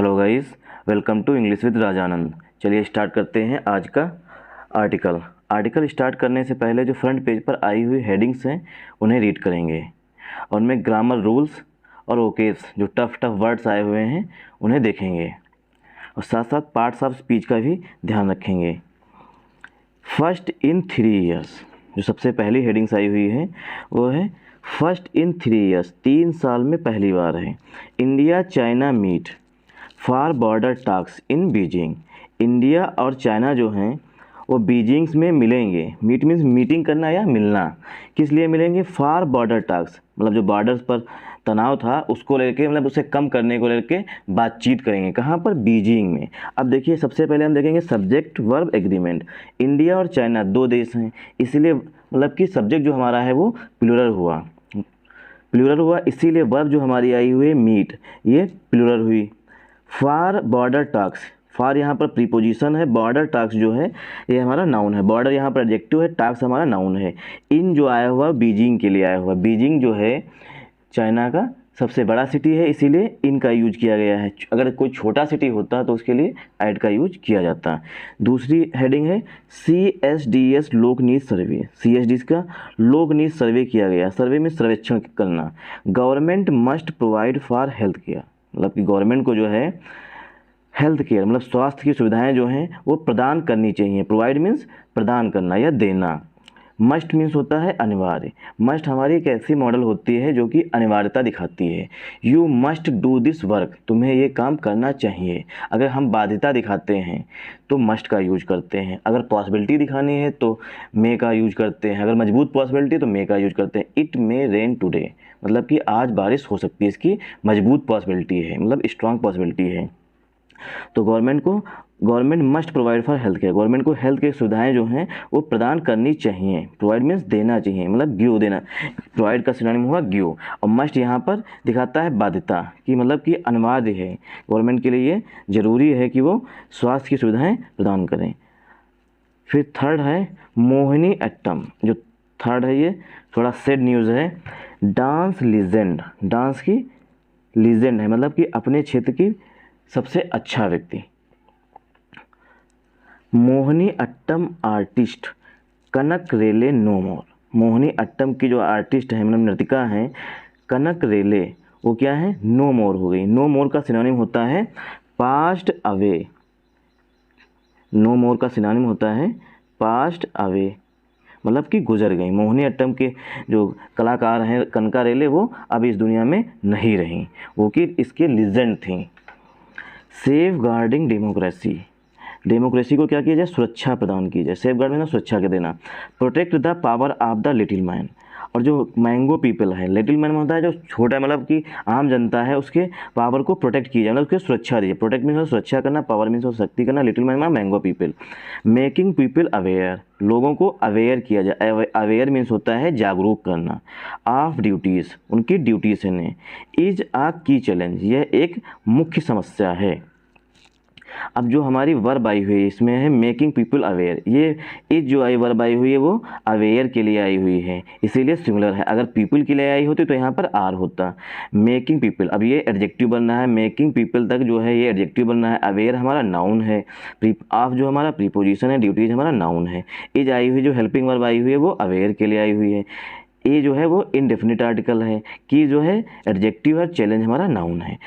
Hello guys, welcome to English with Rajanand. चलिए start करते हैं आज का आर्टिकल स्टार्ट करने से पहले जो फ्रंट पेज पर आई हुई हेडिंग्स हैं उन्हें रीड करेंगे और उनमें ग्रामर रूल्स और ओकेज जो टफ वर्ड्स आए हुए हैं उन्हें देखेंगे और साथ साथ पार्ट्स ऑफ स्पीच का भी ध्यान रखेंगे। फर्स्ट इन 3 ईयर्स, जो सबसे पहली हेडिंग्स आई हुई है वो है फर्स्ट इन 3 ईयर्स, 3 साल में पहली बार है। India China meet for border talks in Beijing. India और चाइना जो हैं वो बीजिंग्स में मिलेंगे। मीट मीन्स मीटिंग करना या मिलना। किस लिए मिलेंगे? फॉर बॉर्डर टॉक्स, मतलब जो बॉर्डर्स पर तनाव था उसको लेके, मतलब उसे कम करने को लेके बातचीत करेंगे। कहाँ पर? बीजिंग में। अब देखिए, सबसे पहले हम देखेंगे सब्जेक्ट वर्ब एग्रीमेंट। इंडिया और चाइना 2 देश हैं, इसलिए मतलब कि सब्जेक्ट जो हमारा है वो प्लूरल हुआ, इसीलिए वर्ब जो हमारी आई हुई है मीट, ये प्लूरल हुई। फॉर बॉर्डर टॉक्स, फॉर यहाँ पर प्रीपोजिशन है, बॉर्डर टॉक्स जो है ये हमारा नाउन है। बॉर्डर यहाँ पर एडजेक्टिव है, टॉक्स हमारा नाउन है। इन जो आया हुआ बीजिंग के लिए आया हुआ। बीजिंग जो है चाइना का सबसे बड़ा सिटी है, इसीलिए इन का यूज किया गया है। अगर कोई छोटा सिटी होता तो उसके लिए ऐड का यूज किया जाता। दूसरी हेडिंग है CSDS लोक नीड सर्वे। CSDS का लोक नीड सर्वे किया गया। सर्वे में सर्वेक्षण करना। Government must provide for health care, मतलब कि गवर्नमेंट को जो है हेल्थ केयर मतलब स्वास्थ्य की सुविधाएं जो हैं वो प्रदान करनी चाहिए। प्रोवाइड मीन्स प्रदान करना या देना। मस्ट मीन्स होता है अनिवार्य। मस्ट हमारी एक ऐसी मॉडल होती है जो कि अनिवार्यता दिखाती है। You must do this work, तुम्हें ये काम करना चाहिए। अगर हम बाध्यता दिखाते हैं तो मस्ट का यूज करते हैं। अगर पॉसिबिलिटी दिखानी है तो मे का यूज करते हैं। अगर मजबूत पॉसिबिलिटी तो मे का यूज करते हैं। इट मे रेन टुडे, मतलब कि आज बारिश हो सकती है, इसकी मजबूत पॉसिबिलिटी है, मतलब स्ट्रॉन्ग पॉसिबिलिटी है। तो government must provide for health care, government को हेल्थ केयर सुविधाएं जो हैं वो प्रदान करनी चाहिए। प्रोवाइड मीन्स देना चाहिए, मतलब गिव देना। प्रोवाइड का सिनोनिम हुआ गिव। और मस्ट यहाँ पर दिखाता है बाध्यता कि मतलब कि अनिवार्य है, गवर्नमेंट के लिए ज़रूरी है कि वो स्वास्थ्य की सुविधाएं प्रदान करें। फिर थर्ड है मोहिनी अट्टम। जो थर्ड है ये थोड़ा सैड न्यूज़ है। डांस लीजेंड, डांस की लीजेंड है, मतलब कि अपने क्षेत्र की सबसे अच्छा व्यक्ति। मोहिनी अट्टम आर्टिस्ट कनक रेले नो मोर। मोहिनी अट्टम की जो आर्टिस्ट है, मतलब नर्तिका हैं, कनक रेले, वो क्या है? नो मोर हो गई। नो मोर का सिनोनिम होता है पास्ट अवे। नो मोर का सिनोनिम होता है पास्ट अवे, मतलब कि गुजर गई। मोहिनी अट्टम के जो कलाकार हैं कनका रेले, वो अब इस दुनिया में नहीं रहीं, वो कि इसके लीजेंड थी। सेफ गार्डिंग डेमोक्रेसी, डेमोक्रेसी को क्या किया जाए? सुरक्षा प्रदान की जाए। सेफ गार्ड में ना सुरक्षा के देना। Protect the power of the little man, और जो मैंगो पीपल है, लिटिल मैन में होता है जो छोटा, मतलब कि आम जनता है, उसके पावर को प्रोटेक्ट किया जाए, मतलब उसकी सुरक्षा दीजिए। प्रोटेक्ट मीन्स सुरक्षा करना, पावर मीन्स शक्ति करना, लिटिल मैन में mango people. Making people aware, लोगों को अवेयर किया जाए। अवेयर मीन्स होता है जागरूक करना। ऑफ ड्यूटीज़, उनकी ड्यूटी से ने। इज आ की चैलेंज, यह एक मुख्य समस्या है। अब जो हमारी वर्ब आई हुई है इसमें है मेकिंग पीपल अवेयर। ये इज जो आई वर्ब आई हुई है वो अवेयर के लिए आई हुई है, इसीलिए सिंगुलर है। अगर पीपल के लिए आई होती तो यहाँ पर आर होता। मेकिंग पीपल, अब ये एडजेक्टिव बनना है। मेकिंग पीपल तक जो है ये एडजेक्टिव बनना है। अवेयर हमारा नाउन है। ऑफ जो हमारा प्रीपोजिशन है, ड्यूटीज हमारा नाउन है। इज आई हुई जो हेल्पिंग वर्ब आई हुई है वो अवेयर के लिए आई हुई है। ए जो है वो इनडेफिनिट आर्टिकल है। की जो है एडजेक्टिव है। चैलेंज हमारा नाउन है।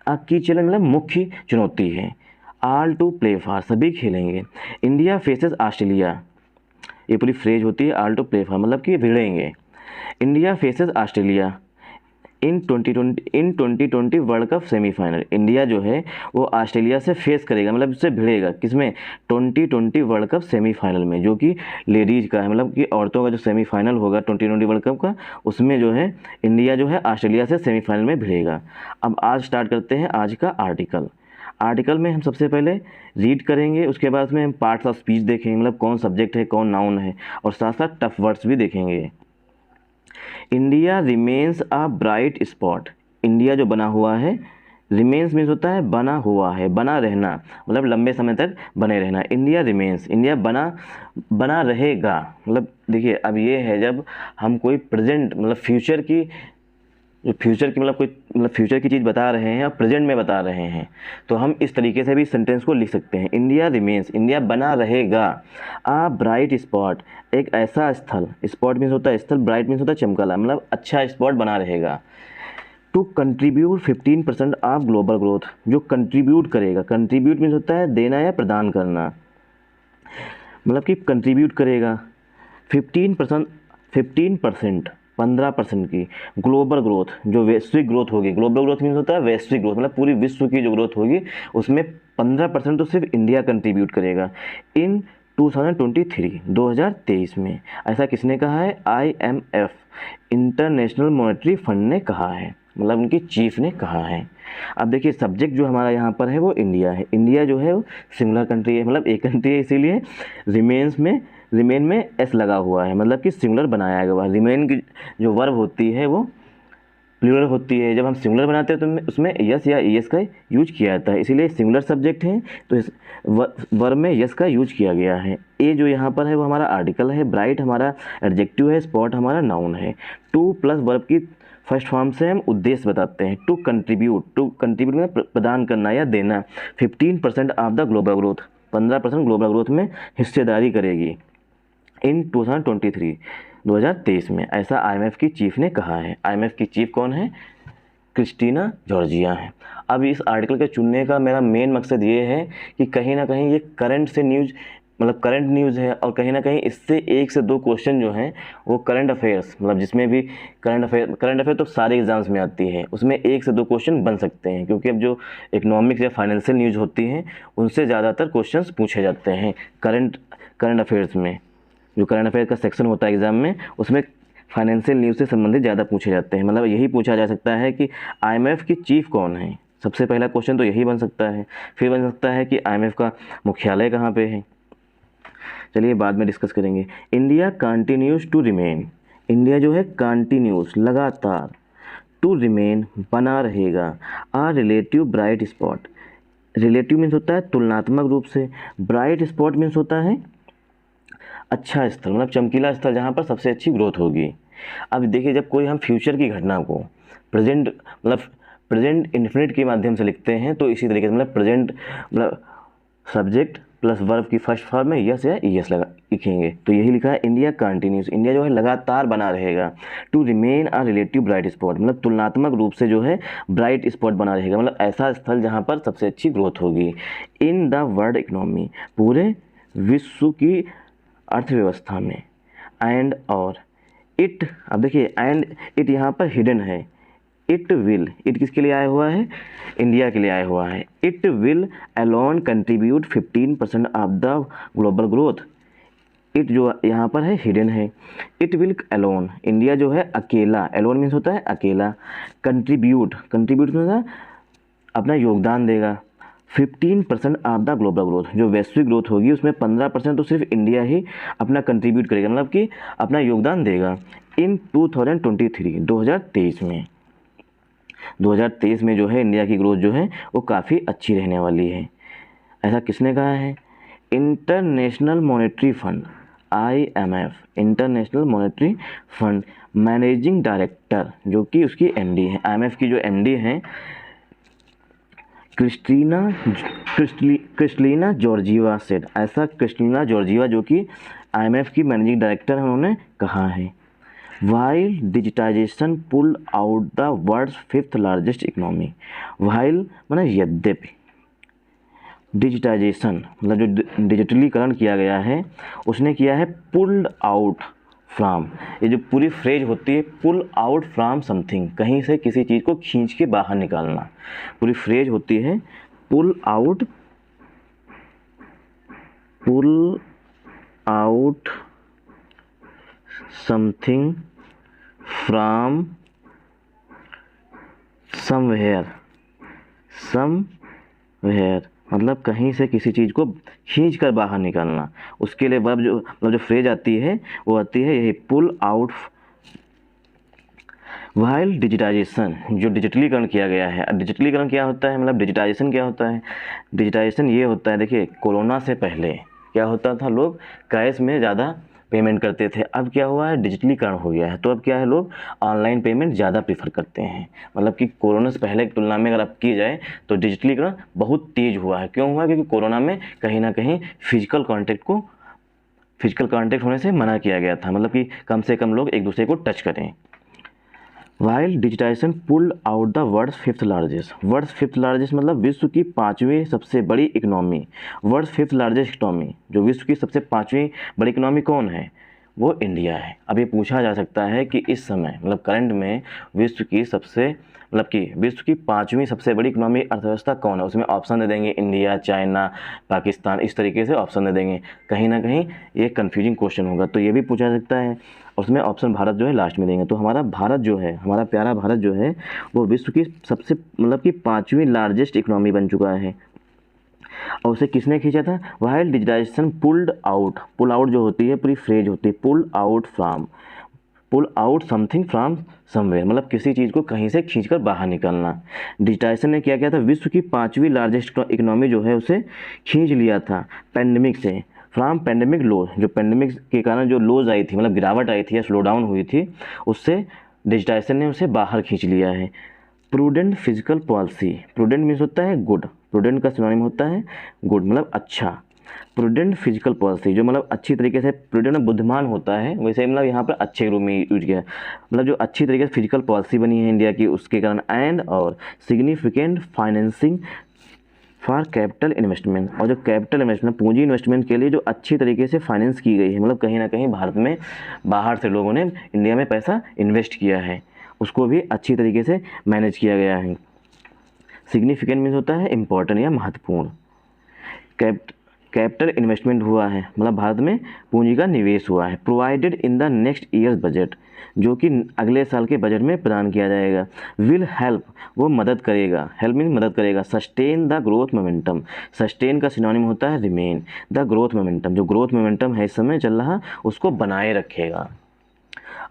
की चैलेंज मतलब मुख्य चुनौती है। ऑल टू प्ले फॉर, सभी खेलेंगे। इंडिया फेसेस ऑस्ट्रेलिया, ये पूरी फ्रेज होती है ऑल टू प्ले फॉर, मतलब कि भिड़ेंगे। इंडिया फेसेस ऑस्ट्रेलिया इन 2020 वर्ल्ड कप सेमीफाइनल। इंडिया जो है वो ऑस्ट्रेलिया से फेस करेगा, मतलब उससे भिड़ेगा। किसमें? 2020 वर्ल्ड कप सेमीफाइनल में, जो कि लेडीज़ का है, मतलब कि औरतों का जो सेमीफाइनल होगा 2020 वर्ल्ड कप का, उसमें जो है इंडिया जो है ऑस्ट्रेलिया से सेमीफाइनल में भिड़ेगा। अब आज स्टार्ट करते हैं आज का आर्टिकल में हम सबसे पहले रीड करेंगे, उसके बाद में हम पार्ट्स ऑफ स्पीच देखेंगे, मतलब कौन सब्जेक्ट है कौन नाउन है, और साथ साथ टफ वर्ड्स भी देखेंगे। इंडिया रिमेन्स अ ब्राइट स्पॉट। इंडिया जो बना हुआ है, रिमेन्स मीन्स होता है बना हुआ है, बना रहना, मतलब लंबे समय तक बने रहना। इंडिया रिमेन्स, इंडिया बना रहेगा। मतलब देखिए अब ये है जब हम कोई प्रेजेंट मतलब फ्यूचर की जो फ्यूचर की मतलब फ्यूचर की चीज़ बता रहे हैं और प्रेजेंट में बता रहे हैं, तो हम इस तरीके से भी सेंटेंस को लिख सकते हैं। इंडिया रिमेन्स, इंडिया बना रहेगा, आ ब्राइट स्पॉट, एक ऐसा स्थल, स्पॉट मीन्स होता है स्थल, ब्राइट मीन्स होता है चमकाला, मतलब अच्छा स्पॉट बना रहेगा। To contribute 15% of global growth, जो कंट्रीब्यूट करेगा, कंट्रीब्यूट मीन्स होता है देना या प्रदान करना, मतलब कि कंट्रीब्यूट करेगा 15% 15% की ग्लोबल ग्रोथ, जो वैश्विक ग्रोथ होगी, ग्लोबल ग्रोथ मीन्स होता है वैश्विक ग्रोथ, मतलब पूरी विश्व की जो ग्रोथ होगी उसमें 15% तो सिर्फ इंडिया कंट्रीब्यूट करेगा इन 2023 में। ऐसा किसने कहा है? IMF, इंटरनेशनल मॉनेटरी फंड ने कहा है, मतलब उनकी चीफ ने कहा है। अब देखिए सब्जेक्ट जो हमारा यहाँ पर है वो इंडिया है। इंडिया जो है वो सिंगुलर कंट्री है, मतलब एक कंट्री है, इसीलिए रिमेन में एस लगा हुआ है, मतलब कि सिंगुलर बनाया गया हुआ है। रिमेन की जो वर्ब होती है वो प्लूरल होती है, जब हम सिंगुलर बनाते हैं तो उसमें यस या ईएस का यूज किया जाता है, इसीलिए सिंगुलर सब्जेक्ट है तो इस वर्ब में यस का यूज किया गया है। ए जो यहाँ पर है वो हमारा आर्टिकल है, ब्राइट हमारा एडजेक्टिव है, स्पॉट हमारा नाउन है। टू प्लस वर्ब की फर्स्ट फॉर्म से हम उद्देश्य बताते हैं। टू कंट्रीब्यूट में प्रदान करना या देना। 15% of the global growth, 15% global growth में हिस्सेदारी करेगी इन 2023 में, ऐसा IMF की चीफ ने कहा है। IMF की चीफ कौन है? क्रिस्टीना जॉर्जिया है। अब इस आर्टिकल के चुनने का मेरा मेन मकसद ये है कि कहीं ना कहीं ये करंट से न्यूज़, मतलब करंट न्यूज़ है, और कहीं ना कहीं इससे 1 से 2 क्वेश्चन जो हैं वो करंट अफेयर्स, मतलब जिसमें भी करंट अफेयर तो सारे एग्जाम्स में आती है, उसमें 1 से 2 क्वेश्चन बन सकते हैं, क्योंकि अब जो इकोनॉमिक्स या फाइनेंशियल न्यूज़ होती हैं उनसे ज़्यादातर क्वेश्चन पूछे जाते हैं करंट अफेयर्स में। जो करंट अफेयर का सेक्शन होता है एग्ज़ाम में, उसमें फाइनेंशियल न्यूज़ से संबंधित ज़्यादा पूछे जाते हैं। मतलब यही पूछा जा सकता है कि IMF की चीफ कौन है, सबसे पहला क्वेश्चन तो यही बन सकता है। फिर बन सकता है कि IMF का मुख्यालय कहाँ पे है, चलिए बाद में डिस्कस करेंगे। India continues to remain, India जो है कंटिन्यूस लगातार, टू रिमेन बना रहेगा, a relative bright spot, relative means होता है तुलनात्मक रूप से, ब्राइट स्पॉट मीन्स होता है अच्छा स्थल, मतलब चमकीला स्थल जहाँ पर सबसे अच्छी ग्रोथ होगी। अब देखिए जब कोई हम फ्यूचर की घटना को प्रेजेंट इन्फिनिट के माध्यम से लिखते हैं तो इसी तरीके से, मतलब प्रेजेंट मतलब सब्जेक्ट प्लस वर्ब की फर्स्ट फॉर्म में यस या ईएस लगा लिखेंगे, तो यही लिखा है इंडिया कंटिन्यूस, इंडिया जो है लगातार बना रहेगा। To remain a relative bright spot, मतलब तुलनात्मक रूप से जो है ब्राइट स्पॉट बना रहेगा, मतलब ऐसा स्थल जहाँ पर सबसे अच्छी ग्रोथ होगी। इन द वर्ल्ड इकोनॉमी, पूरे विश्व की अर्थव्यवस्था में। एंड और इट, अब देखिए एंड इट यहाँ पर हिडन है, इट विल, इट किसके लिए आया हुआ है? इंडिया के लिए आया हुआ है। It will alone contribute 15% of the global growth, it जो यहाँ पर है हिडन है। इट विल अलोन, इंडिया जो है अकेला, अलोन मीन्स होता है अकेला, कंट्रीब्यूट होता है अपना योगदान देगा, 15% ऑफ द ग्लोबल ग्रोथ, जो वैश्विक ग्रोथ होगी उसमें 15% तो सिर्फ इंडिया ही अपना कंट्रीब्यूट करेगा, मतलब कि अपना योगदान देगा। इन 2023 में, 2023 में जो है इंडिया की ग्रोथ जो है वो काफ़ी अच्छी रहने वाली है। ऐसा किसने कहा है? International monetary fund, IMF, international monetary fund managing director, जो कि उसकी MD है, IMF की जो MD हैं क्रिस्टलिना जॉर्जिवा सेड, ऐसा क्रिस्टलिना जॉर्जिवा जो कि IMF की मैनेजिंग डायरेक्टर हैं, उन्होंने कहा है। While digitisation pulled out the world's 5th largest economy, while मतलब यद्यपि, डिजिटाइजेशन मतलब जो डिजिटलीकरण किया गया है उसने किया है पुल्ड आउट फ्राम, ये जो पूरी फ्रेज होती है पुल आउट फ्राम समथिंग, कहीं से किसी चीज़ को खींच के बाहर निकालना, पूरी फ्रेज होती है pull out something from somewhere, मतलब कहीं से किसी चीज़ को खींच कर बाहर निकालना। उसके लिए वर्ब जो मतलब जो फ्रेज आती है वो आती है यही पुल आउट। वाइल डिजिटाइजेशन, जो डिजिटलीकरण किया गया है, डिजिटलीकरण क्या होता है, मतलब डिजिटाइजेशन क्या होता है? डिजिटाइजेशन ये होता है, देखिए कोरोना से पहले क्या होता था, लोग कैश में ज़्यादा पेमेंट करते थे, अब क्या हुआ है, डिजिटलीकरण हो गया है। तो अब क्या है, लोग ऑनलाइन पेमेंट ज़्यादा प्रीफर करते हैं। मतलब कि कोरोना से पहले की तुलना में अगर अब की जाए तो डिजिटलीकरण बहुत तेज़ हुआ है। क्यों हुआ, क्योंकि कोरोना में कहीं ना कहीं फिजिकल कांटेक्ट होने से मना किया गया था, मतलब कि कम से कम लोग एक दूसरे को टच करें। While digitisation pulled out the world's fifth largest मतलब विश्व की 5वीं सबसे बड़ी economy. World's fifth largest economy, जो विश्व की सबसे 5वीं बड़ी इकोनॉमी कौन है, वो इंडिया है। अब ये पूछा जा सकता है कि इस समय मतलब करंट में विश्व की 5वीं सबसे बड़ी इकोनॉमी अर्थव्यवस्था कौन है। उसमें ऑप्शन दे देंगे इंडिया, चाइना, पाकिस्तान, इस तरीके से ऑप्शन दे देंगे। कहीं ना कहीं ये कन्फ्यूजिंग क्वेश्चन होगा, तो ये भी पूछा सकता है। उसमें ऑप्शन भारत जो है लास्ट में देंगे। तो हमारा भारत जो है, हमारा प्यारा भारत जो है, वो विश्व की सबसे मतलब कि 5वीं लार्जेस्ट इकोनॉमी बन चुका है। और उसे किसने खींचा था, वाइल डिजिटाइजेशन पुल आउट जो होती है पूरी फ्रेज होती है, pull out something from somewhere, मतलब किसी चीज़ को कहीं से खींचकर बाहर निकालना। डिजिटाइजेशन ने क्या किया था, विश्व की 5वीं लार्जेस्ट इकोनॉमी जो है उसे खींच लिया था पैंडेमिक से, फ्रॉम पैंडेमिक लो, जो पैंडेमिक के कारण जो लोज आई थी, मतलब गिरावट आई थी या स्लो डाउन हुई थी, उससे डिजिटाइजेशन ने उसे बाहर खींच लिया है। Prudent physical policy, prudent means होता है गुड, प्रूडेंट का सिनोनिम होता है गुड मतलब अच्छा। प्रूडेंट फिजिकल पॉलिसी जो मतलब अच्छी तरीके से, प्रूडेंट बुद्धिमान होता है, वैसे मतलब यहाँ पर अच्छे रूप में यूज किया, मतलब जो अच्छी तरीके से फिजिकल पॉलिसी बनी है इंडिया की, उसके कारण एंड और significant financing for capital investment, और जो कैपिटल इन्वेस्टमेंट पूंजी इन्वेस्टमेंट के लिए जो अच्छी तरीके से फाइनेंस की गई है, मतलब कहीं ना कहीं भारत में बाहर से लोगों ने इंडिया में पैसा इन्वेस्ट किया है, उसको भी अच्छी तरीके से मैनेज किया गया है। सिग्निफिकेंट मीन्स होता है इम्पोर्टेंट या महत्वपूर्ण। कैपिटल इन्वेस्टमेंट हुआ है, मतलब भारत में पूंजी का निवेश हुआ है। Provided in the next years budget, जो कि अगले साल के बजट में प्रदान किया जाएगा। विल हेल्प, वो मदद करेगा, हेल्प मीन मदद करेगा। Sustain the growth momentum, sustain का सिनोनिम होता है रिमेन। द ग्रोथ मोमेंटम, जो ग्रोथ मोमेंटम है इस समय चल रहा, उसको बनाए रखेगा।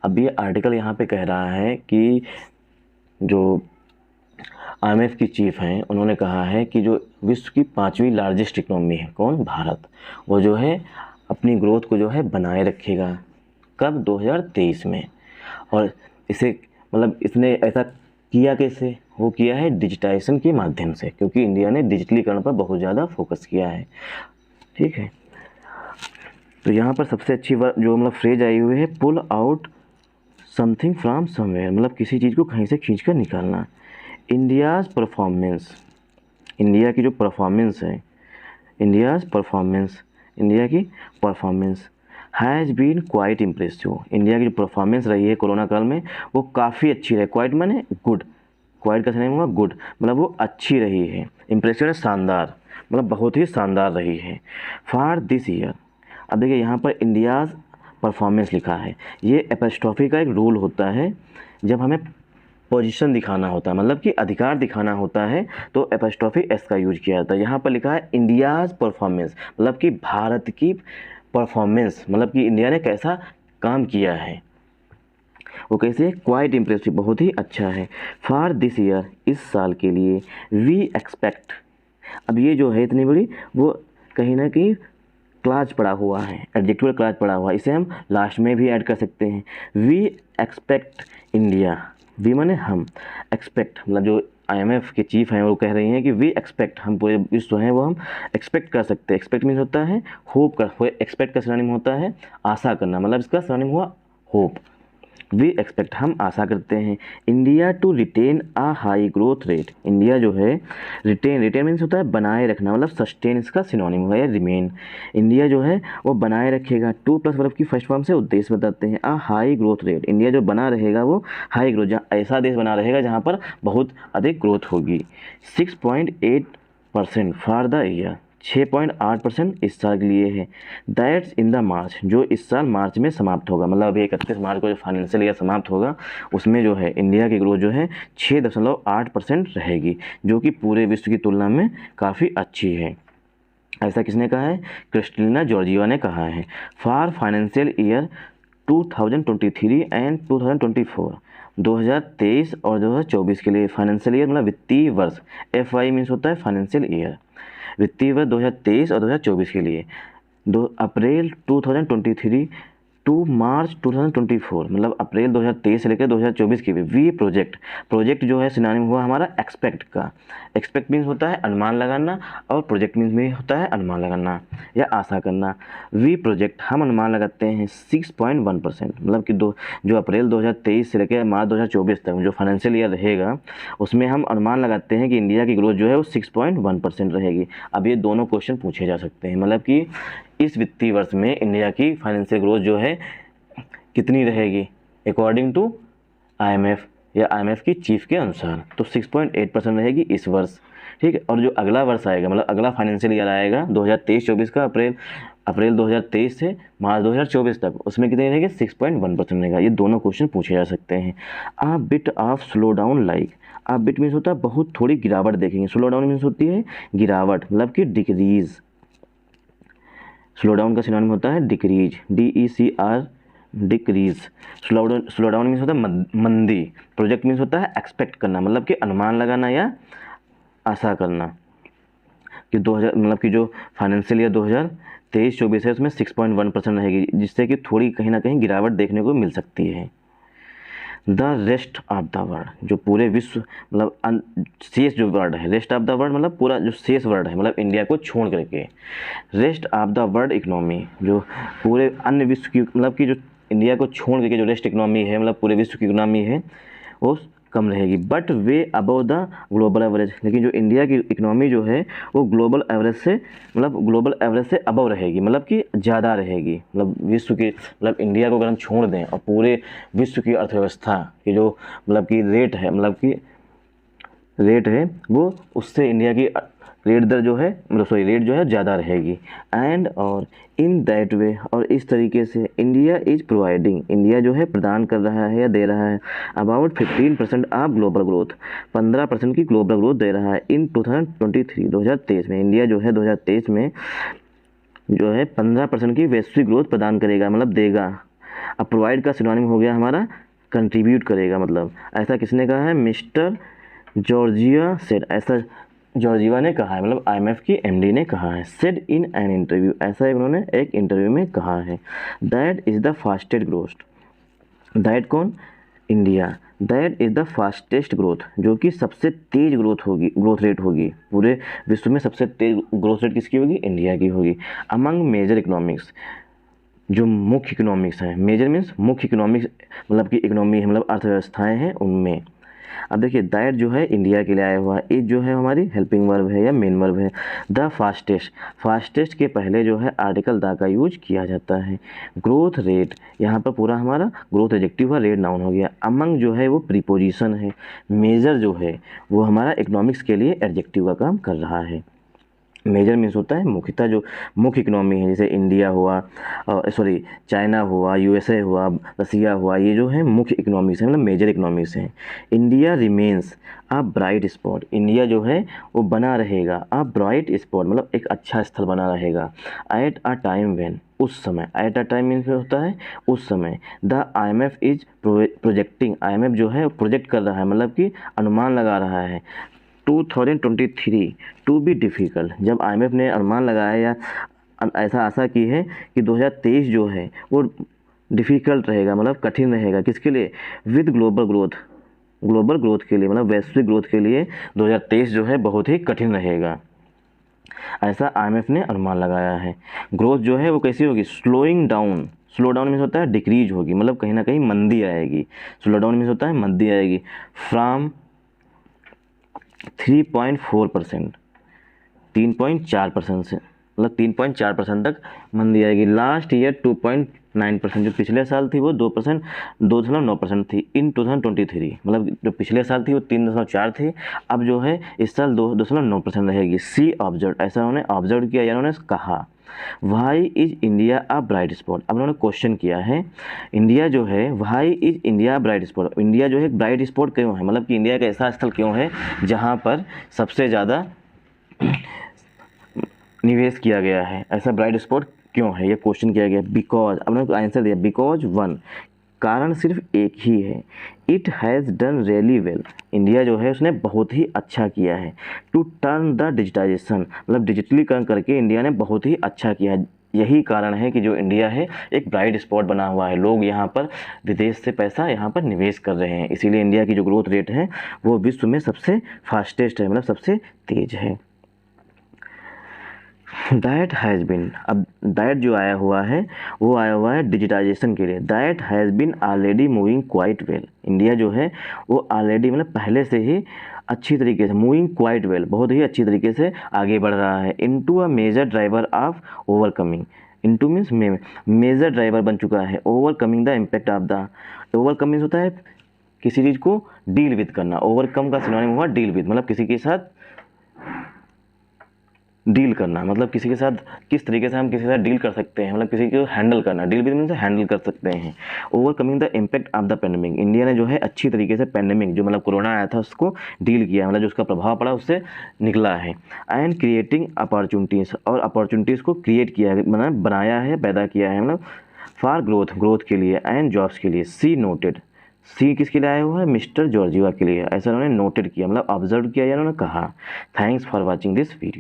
अब ये आर्टिकल यहाँ पे कह रहा है कि जो IMF की चीफ हैं, उन्होंने कहा है कि जो विश्व की 5वीं लार्जेस्ट इकोनॉमी है कौन, भारत, वो जो है अपनी ग्रोथ को जो है बनाए रखेगा। कब, 2023 में। और इसे मतलब इसने ऐसा किया कैसे, वो किया है डिजिटाइजेशन के माध्यम से, क्योंकि इंडिया ने डिजिटलीकरण पर बहुत ज़्यादा फोकस किया है। ठीक है, तो यहाँ पर सबसे अच्छी जो मतलब फ्रेज आई हुई है, pull out something from somewhere, मतलब किसी चीज़ को कहीं से खींच कर निकालना। इंडियाज़ परफॉर्मेंस, इंडिया की जो परफॉर्मेंस है, इंडिया की performance has been quite impressive, India की जो परफॉर्मेंस रही है कोरोना काल में वो काफ़ी अच्छी रही। क्वाइट माने गुड, क्वाइट का सिनोनिम हुआ गुड, मतलब वो अच्छी रही है। इम्प्रेसिव है शानदार, मतलब बहुत ही शानदार रही है। फॉर दिस ईयर, अब देखिए यहाँ पर इंडियाज़ परफॉर्मेंस लिखा है, ये एपोस्ट्रोफी का एक रूल होता है। जब हमें पोजीशन दिखाना होता है, मतलब कि अधिकार दिखाना होता है, तो एपोस्ट्रोफी एस का यूज किया जाता है। यहाँ पर लिखा है इंडियाज़ परफॉर्मेंस, मतलब कि भारत की परफॉर्मेंस, मतलब कि इंडिया ने कैसा काम किया है, वो कैसे, क्वाइट इम्प्रेसिव, बहुत ही अच्छा है। फॉर दिस ईयर, इस साल के लिए, वी एक्सपेक्ट, अब ये जो है इतनी बड़ी, वो कहीं ना कहीं क्लाज पड़ा हुआ है, एडजेक्टिव क्लाज पड़ा हुआ है, इसे हम लास्ट में भी ऐड कर सकते हैं। वी एक्सपेक्ट इंडिया, वी माने हम, एक्सपेक्ट मतलब जो IMF के चीफ हैं वो कह रही हैं कि वी एक्सपेक्ट, हम पूरे विश्व हैं वो हम एक्सपेक्ट कर सकते हैं। एक्सपेक्ट मीन्स होता है होप कर, एक्सपेक्ट का सिनोनिम होता है आशा करना, मतलब इसका सिनोनिम हुआ होप। वी एक्सपेक्ट, हम आशा करते हैं। India to retain a high growth rate, India जो है रिटेन मीन्स होता है बनाए रखना, मतलब सस्टेन इसका सिनोनिम हुआ है रिमेन। इंडिया जो है वो बनाए रखेगा, टू प्लस वर्ब की फर्स्ट फॉर्म से उद्देश्य बताते हैं। अ हाई ग्रोथ रेट, इंडिया जो बना रहेगा वो हाई ग्रोथ, जहाँ ऐसा देश बना रहेगा जहाँ पर बहुत अधिक ग्रोथ होगी। 6.8% फॉर द ईयर, 6.8% इस साल के लिए है। दैट्स इन द मार्च, जो इस साल मार्च में समाप्त होगा, मतलब अभी 31 मार्च को जो फाइनेंशियल ईयर समाप्त होगा उसमें जो है इंडिया की ग्रोथ जो है 6.8% रहेगी, जो कि पूरे विश्व की तुलना में काफ़ी अच्छी है। ऐसा किसने कहा है, क्रिस्टलिना जॉर्जिवा ने कहा है। फॉर फाइनेंशियल ईयर 2023 एंड 2024, 2023 और 2024 के लिए, फाइनेंशियल ईयर मतलब वित्तीय वर्ष, FY मीन्स होता है फाइनेंशियल ईयर, वित्तीय वर्ष 2023 और 2024 के लिए, 2 अप्रैल 2023 टू मार्च 2024 मतलब अप्रैल 2023 से लेकर 2024 की भी वी प्रोजेक्ट जो है सिनोनिम हुआ हमारा एक्सपेक्ट का। एक्सपेक्ट मीन्स होता है अनुमान लगाना और प्रोजेक्ट मीन्स भी होता है अनुमान लगाना या आशा करना। वी प्रोजेक्ट हम अनुमान लगाते हैं 6.1% मतलब कि जो अप्रैल 2023 से लेकर मार्च 2024 तक जो फाइनेंशियल ईयर रहेगा उसमें हम अनुमान लगाते हैं कि इंडिया की ग्रोथ जो है वो 6.1% रहेगी। अब ये दोनों क्वेश्चन पूछे जा सकते हैं, मतलब कि इस वित्तीय वर्ष में इंडिया की फाइनेंशियल ग्रोथ जो है कितनी रहेगी अकॉर्डिंग टू आईएमएफ या आईएमएफ की चीफ के अनुसार, तो 6.8% रहेगी इस वर्ष। ठीक है, और जो अगला वर्ष आएगा मतलब अगला फाइनेंशियल ईयर आएगा 2023-24 का अप्रैल 2023 से मार्च 2024 तक, उसमें कितनी रहेगी 6.1% रहेगा। ये दोनों क्वेश्चन पूछे जा सकते हैं। A bit of slow down like, a bit means होता है बहुत थोड़ी गिरावट देखेंगे, स्लो डाउन मीन्स होती है गिरावट मतलब कि डिक्रीज। स्लो डाउन का सिनोनिम होता है decrease, DECR decrease. Slow down means होता है मंदी। प्रोजेक्ट मीन्स होता है एक्सपेक्ट करना मतलब कि अनुमान लगाना या आशा करना कि 2000 मतलब कि जो फाइनेंशियल ईयर 2023-24 है उसमें 6.1% रहेगी, जिससे कि थोड़ी कहीं ना कहीं गिरावट देखने को मिल सकती है। The rest of the world, जो पूरे विश्व मतलब शेष जो वर्ल्ड है, रेस्ट ऑफ द वर्ल्ड मतलब पूरा जो शेष वर्ल्ड है मतलब इंडिया को छोड़ करके, rest of the world economy जो पूरे अन्य विश्व की मतलब कि जो इंडिया को छोड़ करके जो रेस्ट इकोनॉमी है मतलब पूरे विश्व की इकोनॉमी है वो कम रहेगी, but way above the global average. लेकिन जो इंडिया की इकोनॉमी जो है वो ग्लोबल एवरेज से अबव रहेगी मतलब कि ज़्यादा रहेगी। मतलब विश्व की मतलब इंडिया को अगर हम छोड़ दें और पूरे विश्व की अर्थव्यवस्था की जो मतलब कि रेट है वो उससे इंडिया की रेट जो है ज़्यादा रहेगी। एंड और इन दैट वे, और इस तरीके से इंडिया इज प्रोवाइडिंग, इंडिया जो है प्रदान कर रहा है या दे रहा है अबाउट 15% ऑफ ग्लोबल ग्रोथ, 15% की ग्लोबल ग्रोथ दे रहा है इन 2023 में। इंडिया जो है 2023 में जो है 15% की वैश्विक ग्रोथ प्रदान करेगा मतलब देगा। अब प्रोवाइड का सिनोनिम हो गया हमारा कंट्रीब्यूट करेगा, मतलब ऐसा किसने कहा है, मिस्टर जॉर्जिया सेड, ऐसा जॉर्जिया ने कहा है मतलब आईएमएफ की एमडी ने कहा है। सेड इन एन इंटरव्यू, ऐसा उन्होंने एक इंटरव्यू में कहा है। That is the fastest growth, that कौन, India, that is the fastest growth, जो कि सबसे तेज ग्रोथ रेट होगी पूरे विश्व में। सबसे तेज ग्रोथ रेट किसकी होगी, इंडिया की होगी। अमंग मेजर इकोनॉमिक्स, जो मुख्य इकोनॉमिक्स हैं, मेजर मीन्स मुख्य इकोनॉमिक्स मतलब कि इकोनॉमी है मतलब अर्थव्यवस्थाएं हैं उनमें। अब देखिए दैट जो है इंडिया के लिए आया हुआ है, इज जो है हमारी हेल्पिंग वर्ब है या मेन वर्ब है। द फास्टेस्ट के पहले जो है आर्टिकल द का यूज किया जाता है। ग्रोथ रेट, यहाँ पर पूरा हमारा ग्रोथ एडजेक्टिव है, रेट नाउन हो गया। अमंग जो है वो प्रीपोजिशन है। मेजर जो है वो हमारा इकोनॉमिक्स के लिए एडजेक्टिव का काम कर रहा है। मेजर मीन्स होता है मुख्यतः, जो मुख्य इकोनॉमी है जैसे इंडिया हुआ, चाइना हुआ, यूएसए हुआ, रसिया हुआ, ये जो है मुख्य इकोनॉमीज हैं मतलब मेजर इकोनॉमीज हैं। इंडिया रिमेन्स अ ब्राइट स्पॉट, इंडिया जो है वो बना रहेगा अ ब्राइट स्पॉट मतलब एक अच्छा स्थल बना रहेगा। एट अ टाइम व्हेन, उस समय, एट अ टाइम मीन्स होता है उस समय। The IMF is projecting, IMF जो है प्रोजेक्ट कर रहा है मतलब कि अनुमान लगा रहा है 2023 टू बी डिफ़िकल्ट, जब आईएमएफ ने अनुमान लगाया या ऐसा आशा की है कि 2023 जो है वो डिफ़िकल्ट रहेगा मतलब कठिन रहेगा, किसके लिए, विद ग्लोबल ग्रोथ के लिए मतलब वैश्विक ग्रोथ के लिए 2023 जो है बहुत ही कठिन रहेगा, ऐसा आईएमएफ ने अनुमान लगाया है। ग्रोथ जो है वो कैसी होगी, स्लो डाउन मीन्स होता है डिक्रीज होगी मतलब कहीं ना कहीं मंदी आएगी। स्लो डाउन मीन्स होता है मंदी आएगी। फ्रॉम 3.4%, 3.4% से मतलब 3.4% तक मंदी आएगी। लास्ट ईयर 2.9%, जो पिछले साल थी वो 2.9% थी इन 2023, मतलब जो पिछले साल थी वो 3.4 थी, अब जो है इस साल 2.9% रहेगी। सी ऑब्जर्व, ऐसा उन्होंने ऑब्जर्व किया या उन्होंने कहा। Why is India a bright spot, अब उन्होंने क्वेश्चन किया है इंडिया जो है, why is India bright spot, India जो है ब्राइट स्पॉट क्यों है, मतलब कि इंडिया का ऐसा स्थल क्यों है जहाँ पर सबसे ज़्यादा निवेश किया गया है, ऐसा ब्राइट स्पॉट क्यों है, ये क्वेश्चन किया गया। बिकॉज, अब उन्होंने आंसर दिया बिकॉज वन, कारण सिर्फ एक ही है, it has done really well, India जो है उसने बहुत ही अच्छा किया है। टू टर्न द डिजिटाइजेशन, मतलब डिजिटलीकरण करके इंडिया ने बहुत ही अच्छा किया है। यही कारण है कि जो इंडिया है एक ब्राइट स्पॉट बना हुआ है, लोग यहाँ पर विदेश से पैसा यहाँ पर निवेश कर रहे हैं, इसीलिए इंडिया की जो ग्रोथ रेट है वो विश्व में सबसे फास्टेस्ट है, मतलब सबसे तेज है। दैट हैज़ बिन, अब दैट जो आया हुआ है वो आया हुआ है डिजिटाइजेशन के लिए। That has been already moving quite well, India जो है वो ऑलरेडी मतलब पहले से ही अच्छी तरीके से, मूविंग क्वाइट वेल, बहुत ही अच्छी तरीके से आगे बढ़ रहा है। Into a major driver of overcoming, into means major driver बन चुका है, overcoming the impact of the, overcoming होता है किसी चीज़ को डील विद करना, ओवरकम का सिनोनिम हुआ डील विद, मतलब किसी के साथ डील करना, मतलब किसी के साथ किस तरीके से हम किसी के साथ डील कर सकते हैं, मतलब किसी को हैंडल करना, डील विद मीन्स हैंडल कर सकते हैं। Overcoming the impact of the pandemic, India ने जो है अच्छी तरीके से पेंडेमिक जो मतलब कोरोना आया था उसको डील किया, मतलब जो उसका प्रभाव पड़ा उससे निकला है। एंड क्रिएटिंग अपॉर्चुनिटीज़, और अपॉर्चुनिटीज़ को क्रिएट किया, मतलब बनाया है, पैदा किया है, मतलब फॉर ग्रोथ के लिए, एंड जॉब्स के लिए। सी नोटेड, सी किसके लिए आया हुआ है, मिस्टर जॉर्जिया के लिए, ऐसा उन्होंने नोटेड किया, मतलब ऑब्जर्व किया या उन्होंने कहा। Thanks for watching this video.